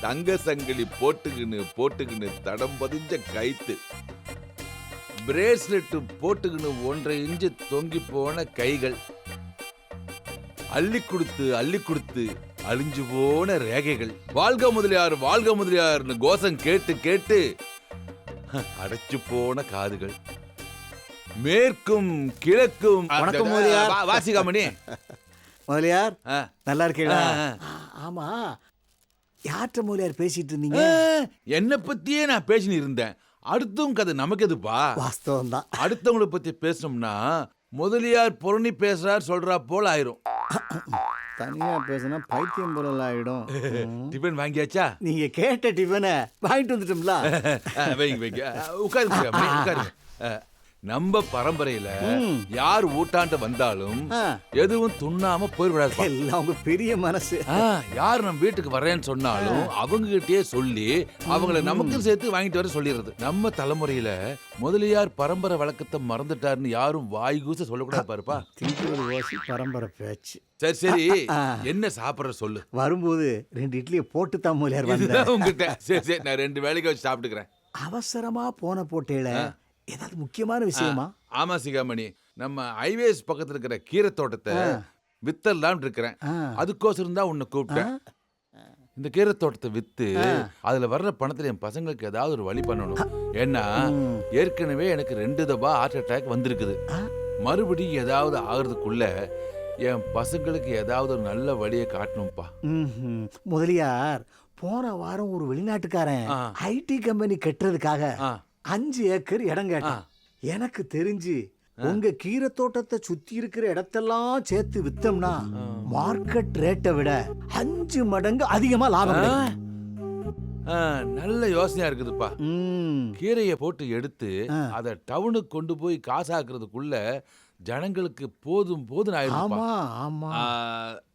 தங்க சங்கிலி போட்டுக்கின்னு தடம் பதிஞ்ச கைத்து, பிரேஸ்லெட் போட்டுக்கின்னு 1.5 இன்ச்சு தொங்கி போன கைகள், அள்ளி கொடுத்து அழிஞ்சு போன ரேகைகள், வாழ்க முதலியார்னு கோஷம் கேட்டு அடைச்சு போன காதுகள், மேற்கும் கிழக்கும். வாசிகாமணி முதலியார் நல்லா இருக்கீங்களா? ஆமா, யார்கிட்ட முதலியார் பேசிட்டு இருந்தீங்க? என்ன பத்தியே நான் பேசின்னு இருந்தேன். அடுத்தவங்க கதை நமக்கு எதுப்பா? வாஸ்தவம் தான். அடுத்தவங்களை பத்தி பேசணும்னா முதலியார் புரணி பேசுறார் சொல்றா போல ஆயிரும். தனியா பேசினா பைத்தியம் போல ஆயிடும். டிஃபன் வாங்கியாச்சா? நீங்க கேட்ட டிஃபனை வாங்கிட்டு வந்துட்டோம்ல. வைங்க உட்காருங்க. நம்ம பரம்பரையில யார் ஊட்டாண்ட வந்தாலும் எதுவும் துண்ணாம போயிடக்கூடாது. எல்லாம் உங்க பெரிய மனசு. யார் நம்ம வீட்டுக்கு வர்றேன்னு சொன்னாலும் அவங்க கிட்டயே சொல்லி அவங்கள நமக்கும் சேர்த்து வாங்கிட்டு வர சொல்லிடுறது. நம்ம தலைமுறையில முதலியார் பரம்பரை வழக்கத்தை மறந்துட்டாருன்னு யாரும் வாய்கூச சொல்லக்கூடாது பாருப்பா. பரம்பரை பேச்சு. சரி என்ன சாப்பிடுற சொல்லு. வரும்போது 2 இட்லியை போட்டு தான் முதலியார் வந்தேன் உங்ககிட்ட. சரி நான் 2 வேளைக்கு வச்சு சாப்பிட்டுக்கிறேன். அவசரமா போன போட்டேல ஏதாவது முக்கியமான விஷயமா? ஆமா சிகாமணி, நம்ம ஹைவேஸ் பக்கத்துல இருக்கிற கீரை தோட்டத்தை வித்தரலாம் இருக்கிறேன். அதுக்கோசரம் தான் உன்னை கூப்பிட்டேன். இந்த கீரை தோட்டத்தை வித்து அதுல வர்ற பணத்துல என் பசங்களுக்கு ஏதாவது ஒரு வழி பண்ணணும். ஏன்னா ஏற்கனவே எனக்கு 2 தடவை ஹார்ட் அட்டாக் வந்திருக்குது. மறுபடியும் ஏதாவது ஆகுறதுக்குள்ள என் பசங்களுக்கு ஏதாவது ஒரு நல்ல வழியை காட்டணும்ப்பா. முதலியார் போன வாரம் ஒரு வெளிநாட்டுக்காரன் ஐடி கம்பெனி கட்டுறதுக்காக 5 ஏக்கர் இடம் கேட்டான். எனக்கு தெரிஞ்சு உங்க கீரை தோட்டத்தை சுத்தி இருக்கிற இடத்தெல்லாம் சேர்த்து வித்தோம்னா மார்க்கெட் ரேட்டை விட 5 மடங்கு அதிகமா லாபம். நல்ல யோசனையா இருக்குதுப்பா. கீரையை போட்டு எடுத்து அதை டவுனுக்கு கொண்டு போய் காசாக்குறதுக்குள்ள ஜனங்களுக்கு போதும் ஆயிடும்.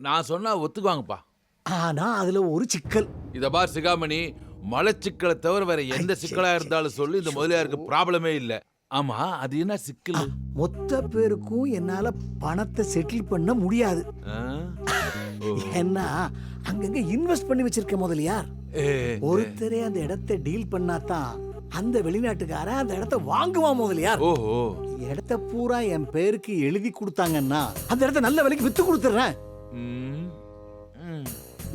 நான் சொன்னா ஒத்துக்குவாங்கப்பா. ஆனா அதுல ஒரு சிக்கல். இத பார் சிகாமணி, மலச்சிக்கலை தவிர வேற எந்த சிக்கலா இருந்தாலும் சொல்லி இந்த முதலியாருக்கு ப்ராப்ளமே இல்ல. ஆமா, அது என்ன சிக்கல்? மொத்த பேருக்கும் என்னால பணத்தை செட்டில் பண்ண முடியாது. ஏன்னா அங்கங்க இன்வெஸ்ட் பண்ணி வச்சிருக்க முதலியார். ஒருத்தரே அந்த இடத்தை டீல் பண்ணாதான் அந்த வெளிநாட்டுக்காரன் அந்த இடத்தை வாங்குவான் முதலியார். ஓஹோ, இடத்தை பூரா என் பேருக்கு எழுதி கொடுத்தாங்கன்னா அந்த இடத்தை நல்ல விலைக்கு வித்து கொடுத்துறேன்.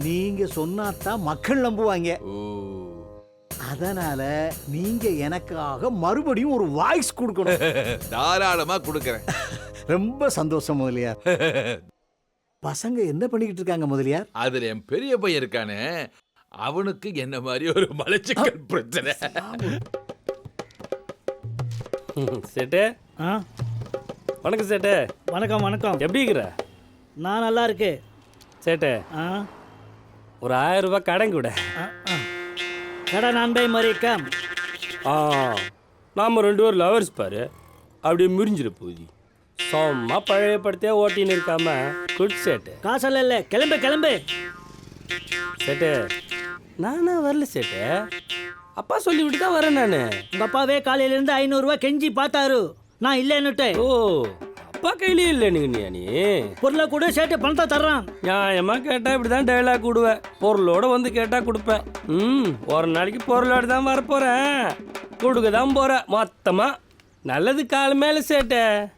நீங்க சொன்னாதான் மக்கள் நம்புவாங்க. அதனால நீங்க எனக்காக மறுபடியும் ஒரு வாய்ஸ் கொடுக்கணும். தாராளமா கொடுக்கறேன். ரொம்ப சந்தோஷம் முதலியார். பசங்க என்ன பண்ணிக்கிட்டு இருக்காங்க முதலியார்? அதுல என் பெரிய பையன் இருக்கானே, அவனுக்கு என்ன மாதிரி ஒரு மலச்சிக்கல் பிரச்சனை. சேட்டு, வணக்கம் சேட்டு. வணக்கம். எப்படி இருக்கிற? நான் நல்லா இருக்கேன் சேட்டு. ஒரு 1000 ரூபாய் கடன் கூட. கடன் அன்பை மறைக்கம். நாம 2 பேரும் லவர்ஸ் பாரு, அப்படியே முறிஞ்சிட போகுது. சும்மா பழைய படத்தையே ஓட்டின்னு இருக்காம குட் சேட்டு. காசெல்லாம் இல்லை, கிளம்பு. சேட்டு, நானா வரல சேட்டு, அப்பா சொல்லி விட்டு தான் வரேன் நானு. உங்க அப்பாவே காலையிலேருந்து 500 ரூபாய் கெஞ்சி பார்த்தாரு, நான் இல்லைன்னுட்டேன். ஓ, அப்பா கையிலே இல்லை நீ பொருளை கூட சேட்டு பணத்தை தர்றான். நியாயமா கேட்டா இப்படிதான் டைலாக் விடுவேன். பொருளோட வந்து கேட்டா கொடுப்பேன். ஒரு நாளைக்கு பொருளோட தான் வரப்போறேன், கொடுக்க தான் போறேன் மொத்தமா. நல்லது கால மேல சேட்ட.